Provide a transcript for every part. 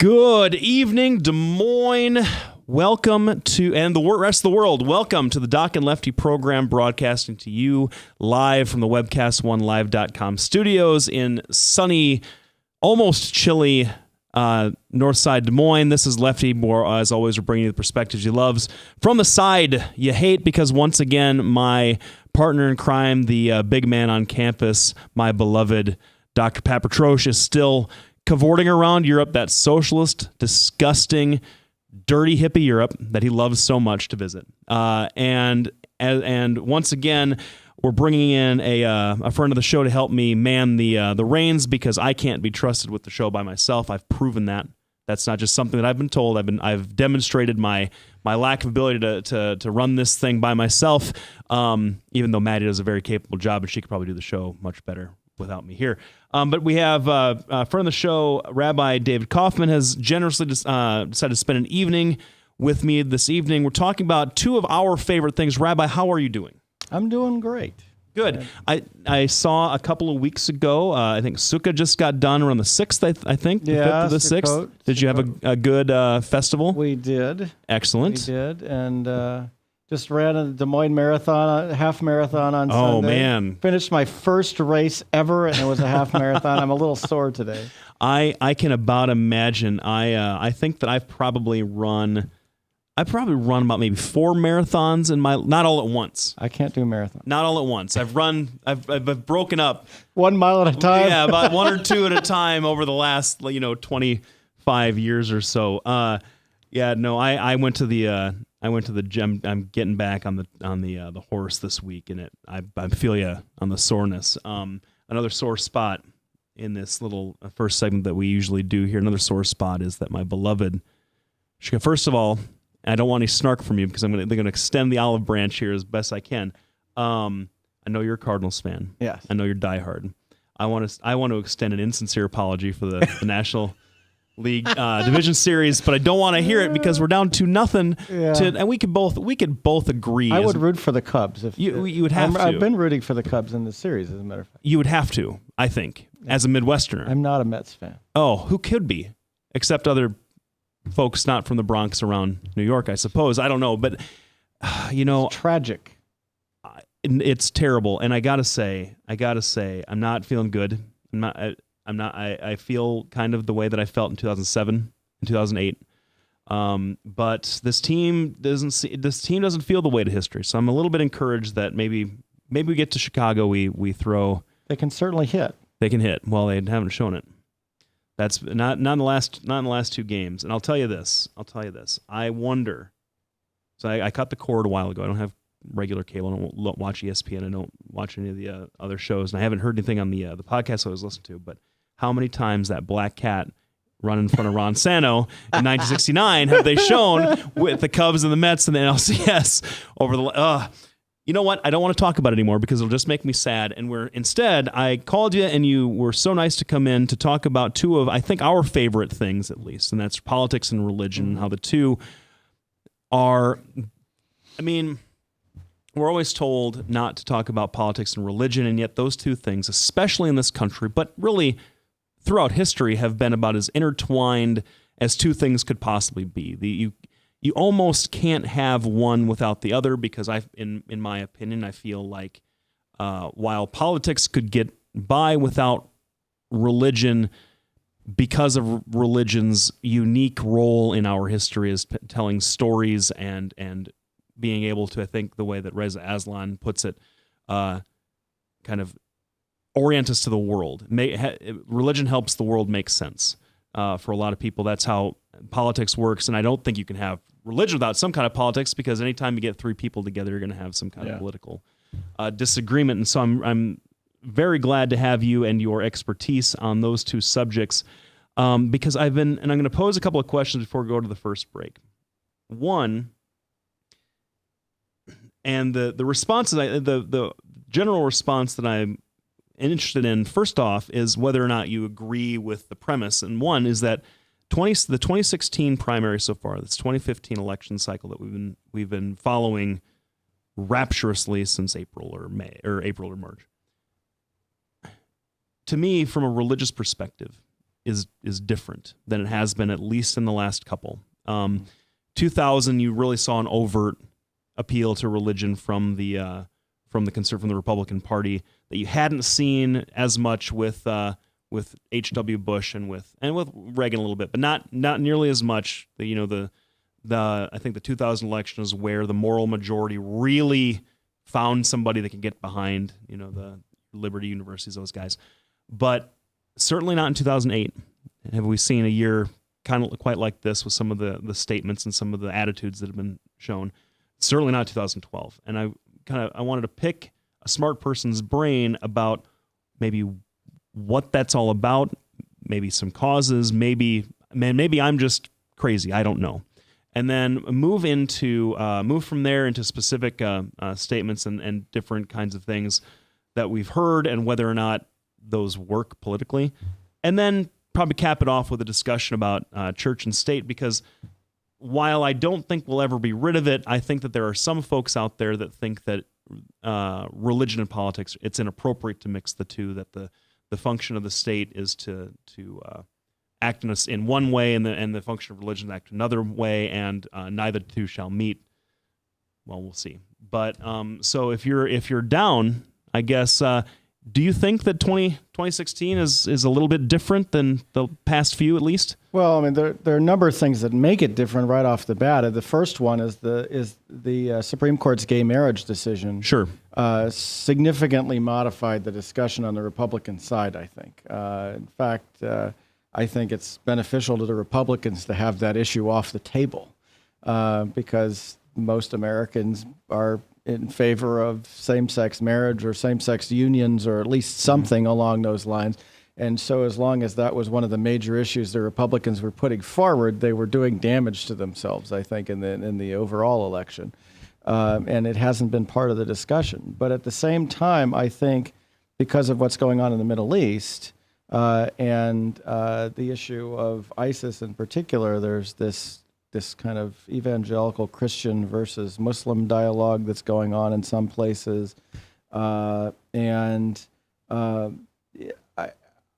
Good evening, Des Moines. Welcome to, and the rest of the world, welcome to the N Lefty program, broadcasting to you live from the webcast1live.com studios in sunny, almost chilly Northside Des Moines. This is Lefty. As always, we're bringing you the perspectives you love from the side you hate, because once again, my partner in crime, the big man on campus, my beloved Dr. Pat Petrosh, is still cavorting around Europe, that socialist, disgusting, dirty hippie Europe that he loves so much to visit. And once again, we're bringing in a friend of the show to help me man the reins, because I can't be trusted with the show by myself. I've proven that. That's not just something that I've been told. I've demonstrated my lack of ability to run this thing by myself. Even though Maddie does a very capable job, and she could probably do the show much better without me here. But we have a friend of the show, Rabbi David Kaufman, has generously decided to spend an evening with me this evening. We're talking about two of our favorite things. Rabbi, how are you doing? I'm doing great. Good. I saw a couple of weeks ago, I think Sukkah just got done around the 6th, I think, the 5th to the 6th. Did you have a good festival? We did. Excellent. We did, and just ran a Des Moines marathon, half marathon on Sunday. Oh, man. Finished my first race ever, and it was a half marathon. I'm a little sore today. I can about imagine. I think that I've probably run about maybe 4 marathons in my, not all at once. I can't do marathon. Not all at once. I've broken up 1 mile at a time. Yeah, about 1 or 2 at a time over the last 25 years or so. I went to the gym. I'm getting back on the horse this week, and I feel you on the soreness. Another sore spot in this little first segment that we usually do here. Another sore spot is that my beloved. First of all, I don't want any snark from you, because they're going to extend the olive branch here as best I can. I know you're a Cardinals fan. Yes. I know you're diehard. I want to extend an insincere apology for the National League Division Series, but I don't want to hear it, because we're down 2-0. Yeah. And we could both agree. I would root for the Cubs. If you would have to. I've been rooting for the Cubs in this series, as a matter of fact. You would have to, I think, as a Midwesterner. I'm not a Mets fan. Oh, who could be? Except other folks not from the Bronx around New York, I suppose. I don't know, but it's tragic. It's terrible, and I gotta say, I'm not feeling good. I feel kind of the way that I felt in 2007 and 2008. But this team doesn't feel the weight of history. So I'm a little bit encouraged that maybe we get to Chicago, we throw. They can certainly hit. They can hit. Well, they haven't shown it. That's not in the last 2 games. And I'll tell you this. I wonder. So I cut the cord a while ago. I don't have regular cable. I don't watch ESPN. I don't watch any of the other shows. And I haven't heard anything on the podcast I was listening to. But how many times that black cat run in front of Ron Santo in 1969 have they shown with the Cubs and the Mets and the NLCS over the... You know what? I don't want to talk about it anymore, because it'll just make me sad. And instead, I called you, and you were so nice to come in to talk about 2 of, I think, our favorite things, at least, and that's politics and religion, and how the two are, we're always told not to talk about politics and religion, and yet those 2 things, especially in this country, but really throughout history, have been about as intertwined as 2 things could possibly be. You almost can't have one without the other, because in my opinion, I feel like while politics could get by without religion, because of religion's unique role in our history as telling stories and being able to, I think the way that Reza Aslan puts it, kind of orient us to the world. Religion helps the world make sense. For a lot of people, that's how politics works, and I don't think you can have religion without some kind of politics, because anytime you get 3 people together, you're going to have some kind of political disagreement. And so I'm very glad to have you and your expertise on those 2 subjects, because and I'm going to pose a couple of questions before we go to the first break. One, and the responses, the general response that I'm interested in, first off, is whether or not you agree with the premise. And one is that the 2016 primary so far, this 2015 election cycle that we've been following rapturously since April or March. To me, from a religious perspective, is different than it has been, at least in the last couple. 2000, you really saw an overt appeal to religion from the Republican Party that you hadn't seen as much with H.W. Bush and with Reagan a little bit, but not nearly as much. I think the 2000 election is where the moral majority really found somebody that can get behind, the Liberty Universities, those guys. But certainly not in 2008. Have we seen a year kind of quite like this with some of the statements and some of the attitudes that have been shown? Certainly not 2012. And I wanted to pick a smart person's brain about maybe what that's all about, maybe some causes, maybe I'm just crazy, I don't know. And then move from there into specific statements and different kinds of things that we've heard and whether or not those work politically. And then probably cap it off with a discussion about church and state, because while I don't think we'll ever be rid of it, I think that there are some folks out there that think that religion and politics, it's inappropriate to mix the two, that the function of the state is to act in one way, and the function of religion to act another way, and neither two shall meet. Well, we'll see. But so if you're down, I guess, do you think that 2016 is a little bit different than the past few, at least? Well, I mean, there are a number of things that make it different right off the bat. The first one is the Supreme Court's gay marriage decision. Sure. Significantly modified the discussion on the Republican side, I think. In fact, I think it's beneficial to the Republicans to have that issue off the table, because most Americans are in favor of same-sex marriage or same-sex unions, or at least something along those lines. And so as long as that was one of the major issues the Republicans were putting forward, they were doing damage to themselves, I think, in the overall election. And it hasn't been part of the discussion. But at the same time, I think because of what's going on in the Middle East, and the issue of ISIS in particular, there's this kind of evangelical Christian versus Muslim dialogue that's going on in some places, and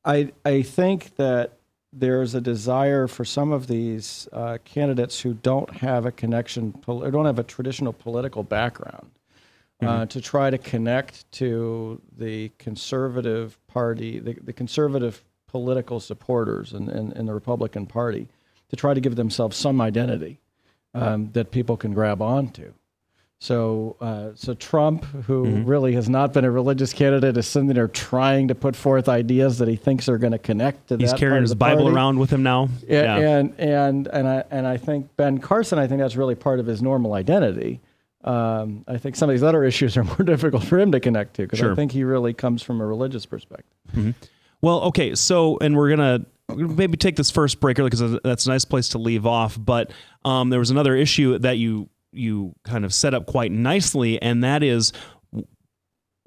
I think that there's a desire for some of these candidates who don't have a connection, or don't have a traditional political background, to try to connect to the conservative party, the conservative political supporters in the Republican Party, to try to give themselves some identity that people can grab onto. So Trump, who really has not been a religious candidate, is sitting there trying to put forth ideas that he thinks are going to connect to that. He's carrying his Bible around with him now. Yeah. And I think Ben Carson, I think that's really part of his normal identity. I think some of these other issues are more difficult for him to connect to, because I think he really comes from a religious perspective. Mm-hmm. Well, okay, so, and we're gonna maybe take this first break early, because that's a nice place to leave off. But there was another issue that you kind of set up quite nicely, and that is,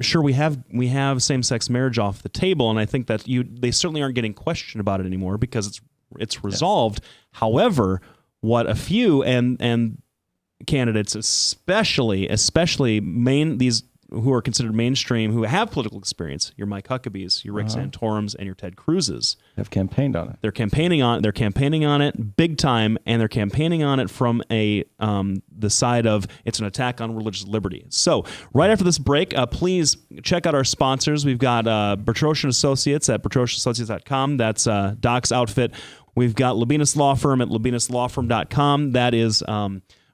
sure, we have same-sex marriage off the table, and I think that they certainly aren't getting questioned about it anymore because it's resolved. Yeah. However, what a few and candidates, especially these who are considered mainstream, who have political experience, your Mike Huckabees, your Rick Santorums, and your Ted Cruzes, have campaigned on it. They're campaigning on it big time, and they're campaigning on it from the side of it's an attack on religious liberty. So right after this break, please check out our sponsors. We've got Bertrosian Associates at bertrosianassociates.com. That's Doc's outfit. We've got Labinas Law Firm at labinaslawfirm.com. That is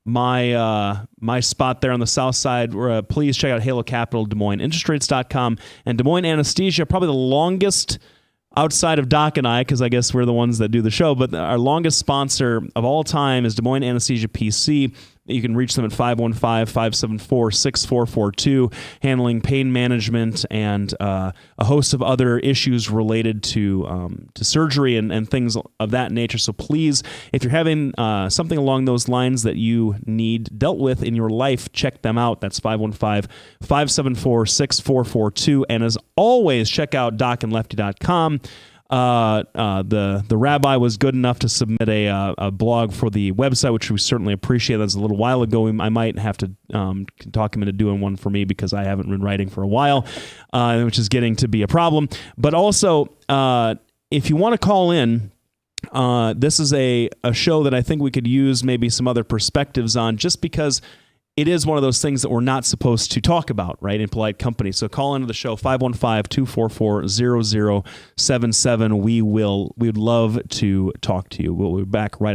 my spot there on the south side. Please check out Halo Capital, Des Moines Interesterates.com, and Des Moines Anesthesia, probably the longest outside of Doc and I, because I guess we're the ones that do the show, but our longest sponsor of all time is Des Moines Anesthesia PC. You can reach them at 515-574-6442, handling pain management and a host of other issues related to surgery and things of that nature. So please, if you're having something along those lines that you need dealt with in your life, check them out. That's 515-574-6442. And as always, check out docandlefty.com. The Rabbi was good enough to submit a blog for the website, which we certainly appreciate. That was a little while ago. I might have to talk him into doing one for me, because I haven't been writing for a while, which is getting to be a problem. But also, if you want to call in, this is a show that I think we could use maybe some other perspectives on, just because it is one of those things that we're not supposed to talk about, right, in polite company. So call into the show, 515-244-0077. We would love to talk to you. We'll be back right after.